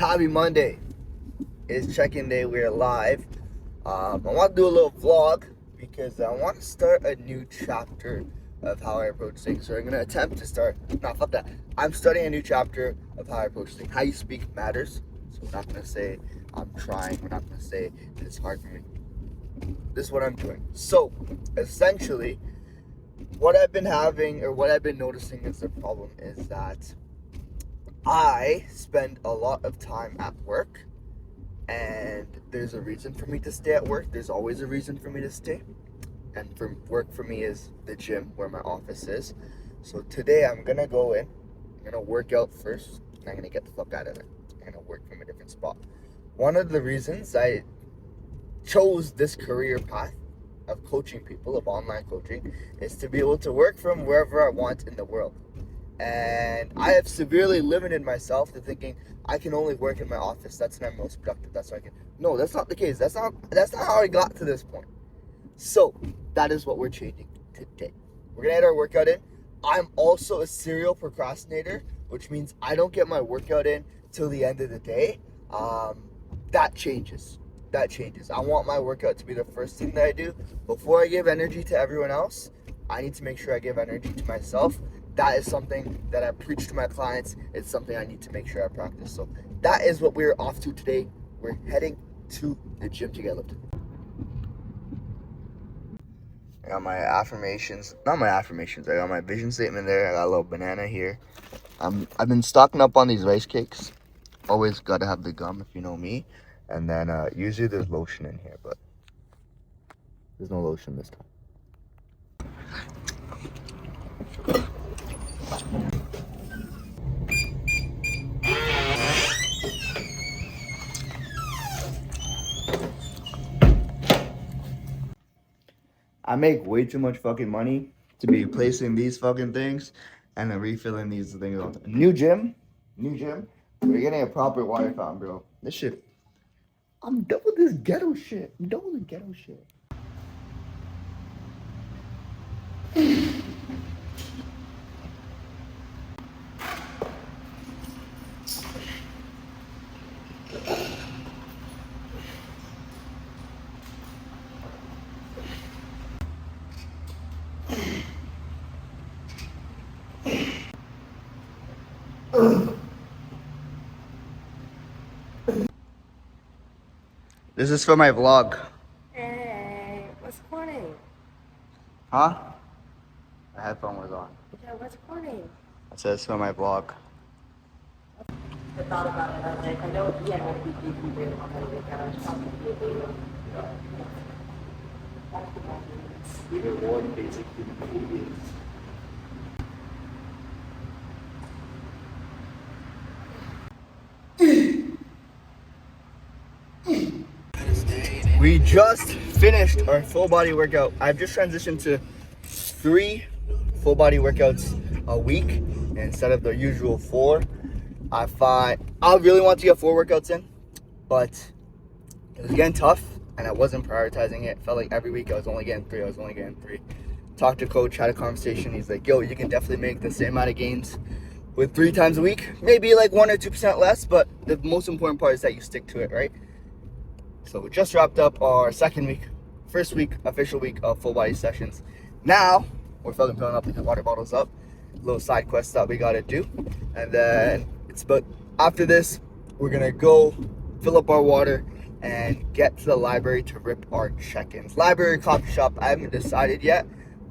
Happy Monday. It's check-in day. We're live. I want to do a little vlog because I want to start a new chapter of how I approach things. So I'm going to attempt to start. No, fuck that. I'm starting a new chapter of how I approach things. How you speak matters. So we're not going to say I'm trying. We're not going to say that it's hard for me. This is what I'm doing. So essentially, what I've been having or what I've been noticing is the problem is that I spend a lot of time at work, and there's a reason for me to stay at work. There's always a reason for me to stay. And for work for me is the gym where my office is. So today I'm gonna go in, I'm gonna work out first, and I'm gonna get the fuck out of there. I'm gonna work from a different spot. One of the reasons I chose this career path of coaching people, of online coaching, is to be able to work from wherever I want in the world. And I have severely limited myself to thinking I can only work in my office. That's when I'm most productive. That's what I can. No, that's not the case. That's not how I got to this point. So that is what we're changing today. We're gonna get our workout in. I'm also a serial procrastinator, which means I don't get my workout in till the end of the day. That changes. I want my workout to be the first thing that I do. Before I give energy to everyone else, I need to make sure I give energy to myself. That is something that I preach to my clients. It's something I need to make sure I practice. So that is what we're off to today. We're heading to the gym to get lifted. I got my affirmations. Not my affirmations. I got my vision statement there. I got a little banana here. I've been stocking up on these rice cakes. Always got to have the gum if you know me. And then usually there's lotion in here, but there's no lotion this time. I make way too much fucking money to be replacing these fucking things and then refilling these things all the time. New gym. We're getting a proper water fountain, bro. This shit. I'm done with this ghetto shit. This is for my vlog. Hey, what's recording? Huh? My headphone was on. Yeah, what's recording? It says for my vlog. I thought about it. I was like, I know we had one people who did on the weekend. We reward basic human needs. We just finished our full body workout. I've just transitioned to 3 full body workouts a week instead of the usual 4. I really want to get 4 workouts in, but it was getting tough and I wasn't prioritizing it. Felt like every week I was only getting 3. Talked to coach, had a conversation. He's like, yo, you can definitely make the same amount of gains with 3 times a week. Maybe like 1 or 2% less, but the most important part is that you stick to it, right? So we just wrapped up our first official week of full body sessions. Now we're filling up the water bottles up, little side quests that we gotta do, and then after this we're gonna go fill up our water and get to the library to rip our check-ins. Library, coffee shop, I haven't decided yet,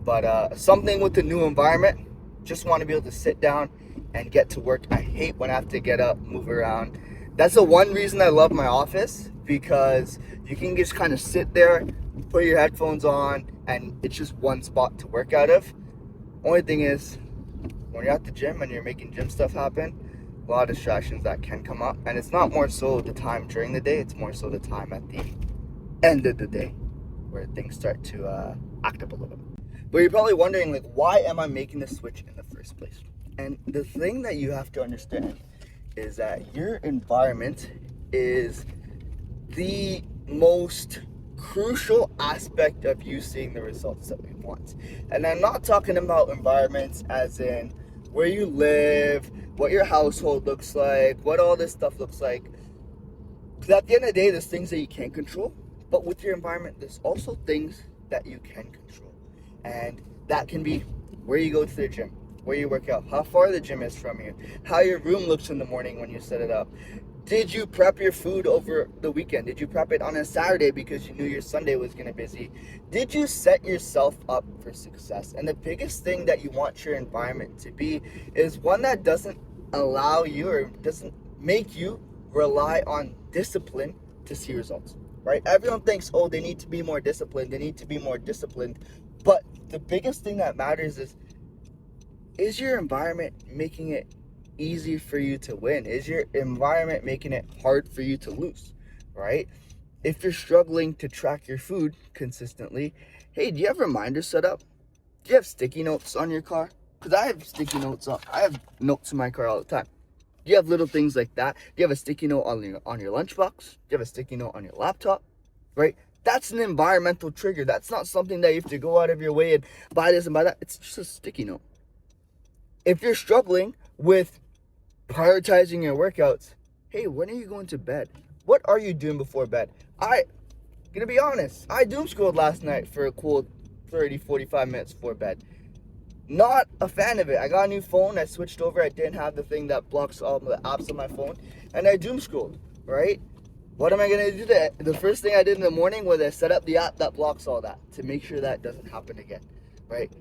but something with the new environment. Just want to be able to sit down and get to work. I hate when I have to get up, move around. That's the one reason I love my office, because you can just kind of sit there, put your headphones on, and it's just one spot to work out of. Only thing is, when you're at the gym and you're making gym stuff happen, a lot of distractions that can come up. And it's not more so the time during the day, it's more so the time at the end of the day where things start to act up a little bit. But you're probably wondering, like, why am I making this switch in the first place? And the thing that you have to understand is that your environment is the most crucial aspect of you seeing the results that we want. And I'm not talking about environments as in where you live, what your household looks like, what all this stuff looks like. Because at the end of the day, there's things that you can't control, but with your environment, there's also things that you can control. And that can be where you go to the gym, where you work out, how far the gym is from you, how your room looks in the morning when you set it up. Did you prep your food over the weekend? Did you prep it on a Saturday because you knew your Sunday was going to be busy? Did you set yourself up for success? And the biggest thing that you want your environment to be is one that doesn't allow you or doesn't make you rely on discipline to see results, right? Everyone thinks, oh, they need to be more disciplined. They need to be more disciplined. But the biggest thing that matters is your environment making it easy for you to win? Is your environment making it hard for you to lose, right? If you're struggling to track your food consistently, hey, do you have reminders set up? Do you have sticky notes on your car? Because I have sticky notes up. I have notes in my car all the time. Do you have little things like that? Do you have a sticky note on your lunchbox? Do you have a sticky note on your laptop? Right? That's an environmental trigger. That's not something that you have to go out of your way and buy this and buy that. It's just a sticky note. If you're struggling with prioritizing your workouts, hey, when are you going to bed? What are you doing before bed? Gonna be honest, I doom scrolled last night for a cool 30-45 minutes before bed. Not a fan of it. I got a new phone. I switched over. I didn't have the thing that blocks all the apps on my phone, and I doom scrolled, right? What am I gonna do? The first thing I did in the morning was I set up the app that blocks all that to make sure that doesn't happen again, right?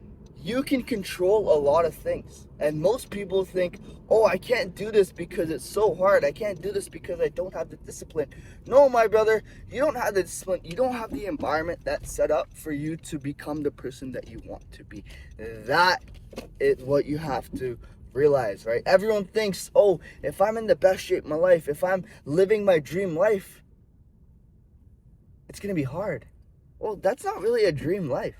You can control a lot of things, and most people think, oh, I can't do this because it's so hard. I can't do this because I don't have the discipline. No, my brother, you don't have the discipline. You don't have the environment that's set up for you to become the person that you want to be. That is what you have to realize, right? Everyone thinks, oh, if I'm in the best shape of my life, if I'm living my dream life, it's gonna be hard. Well, that's not really a dream life,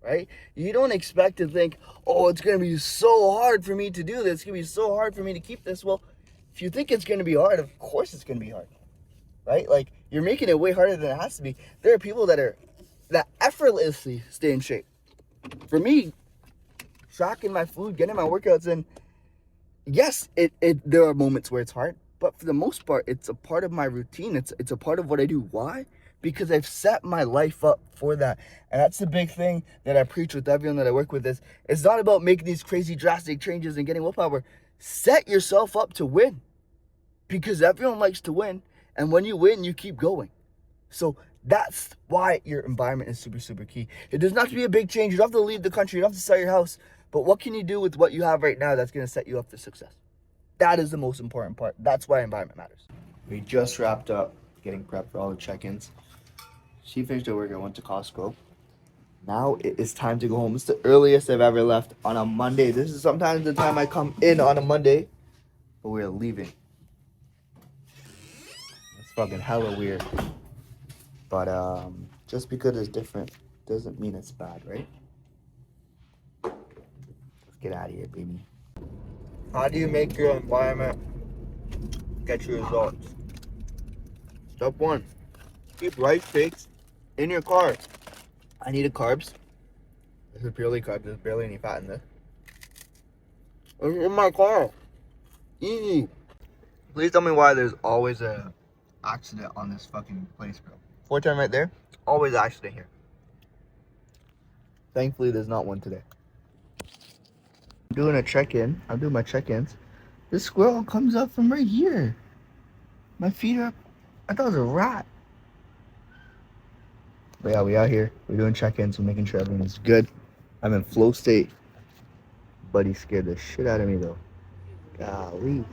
right? You don't expect to think, oh, it's going to be so hard for me to do this. It's going to be so hard for me to keep this. Well, if you think it's going to be hard, of course it's going to be hard, right? Like, you're making it way harder than it has to be. There are people that effortlessly stay in shape. For me, tracking my food, getting my workouts in, yes, there are moments where it's hard, but for the most part, it's a part of my routine. It's a part of what I do. Why? Because I've set my life up for that. And that's the big thing that I preach with everyone that I work with is it's not about making these crazy drastic changes and getting willpower. Set yourself up to win. Because everyone likes to win. And when you win, you keep going. So that's why your environment is super, super key. It does not have to be a big change. You don't have to leave the country. You don't have to sell your house. But what can you do with what you have right now that's going to set you up for success? That is the most important part. That's why environment matters. We just wrapped up getting prepped for all the check-ins. She finished her work. I went to Costco. Now it is time to go home. It's the earliest I've ever left on a Monday. This is sometimes the time I come in on a Monday, but we're leaving. It's fucking hella weird. But just because it's different doesn't mean it's bad, right? Let's get out of here, baby. How do you make your environment get you results? Step 1, keep rice cakes in your car. I needed carbs. This is purely carbs. There's barely any fat in this. It's in my car. Easy. Please tell me why there's always a accident on this fucking place, bro. 410 right there. Always accident here. Thankfully, there's not one today. I'm doing a check-in. I'm doing my check-ins. This squirrel comes up from right here. My feet are up. I thought it was a rat. But yeah, we out here. We're doing check-ins. We're making sure everything's good. I'm in flow state. Buddy scared the shit out of me though. Golly.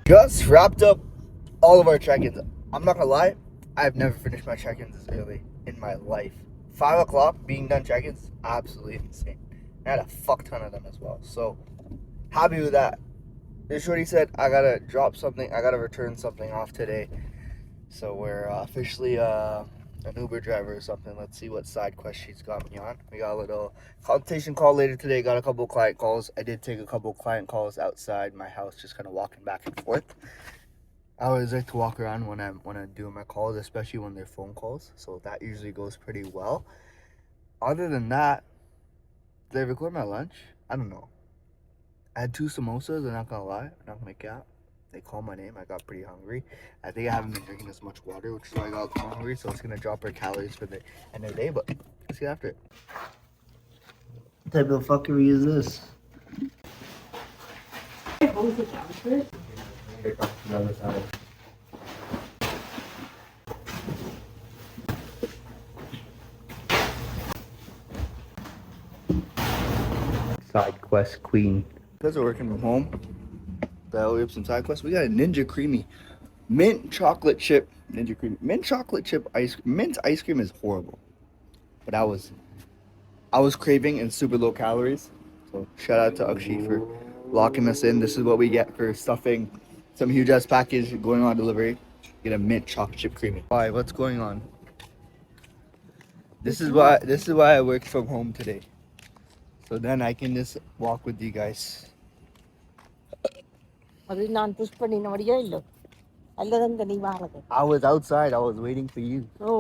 Just wrapped up all of our check-ins. I'm not gonna lie, I've never finished my check-ins this early in my life. 5 o'clock being done check-ins, absolutely insane. I had a fuck ton of them as well. So happy with that. This shorty said I gotta drop something, I gotta return something off today. So we're officially an Uber driver or something. Let's see what side quest she's got me on. We got a little consultation call later today. Got a couple client calls. I did take a couple client calls outside my house, just kind of walking back and forth. I always like to walk around when I'm doing my calls, especially when they're phone calls. So that usually goes pretty well. Other than that, did I record my lunch? I don't know. I had 2 samosas, I'm not gonna lie, I'm not gonna cap. They called my name, I got pretty hungry. I think I haven't been drinking as much water, which is why I got so hungry, so it's gonna drop our calories for the end of the day, but let's get after it. What type of fuckery is this? What was the counter? Side quest queen. Because we're working from home, that'll have some side quests. We got a Ninja Creamy mint chocolate chip Ninja Creamy mint chocolate chip mint ice cream is horrible, but I was craving and super low calories. So shout out to Akshay for locking us in. This is what we get for stuffing some huge ass package going on delivery. Get a mint chocolate chip creamy. Why? What's going on? This is why I work from home today. So then I can just walk with you guys. அது நான் push பண்ணினபடியா இல்ல அல்லதங்க நீ வாரது I was outside. I was waiting for you. ஓ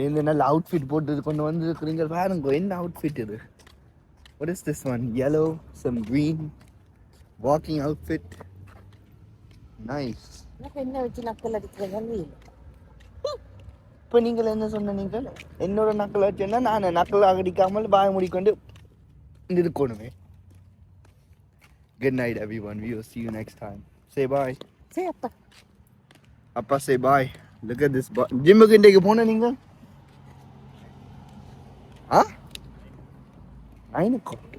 இந்த நல்ல outfit போட்டு கொண்டு வந்திருக்கிறீங்க பாருங்க. என்ன outfit இது? What is this one? Yellow, some green, walking outfit. Nice. எனக்கு என்ன வச்சு நக்கல் அடிக்கிறீங்க இப்போ நீங்கள் என்ன சொன்னீங்க? என்னோட நக்கல் அடிச்சேன்னா நான் நக்கல் அடிக்காமல் வாய் மூடிக்கொண்டு இருக்கணுமே. Good night, everyone. We will see you next time. Say bye. சே அப்பா Appa, say bye. Look at this. Gym-க்கு இன்றைக்கு போன நீங்க? Huh? 9 o'clock.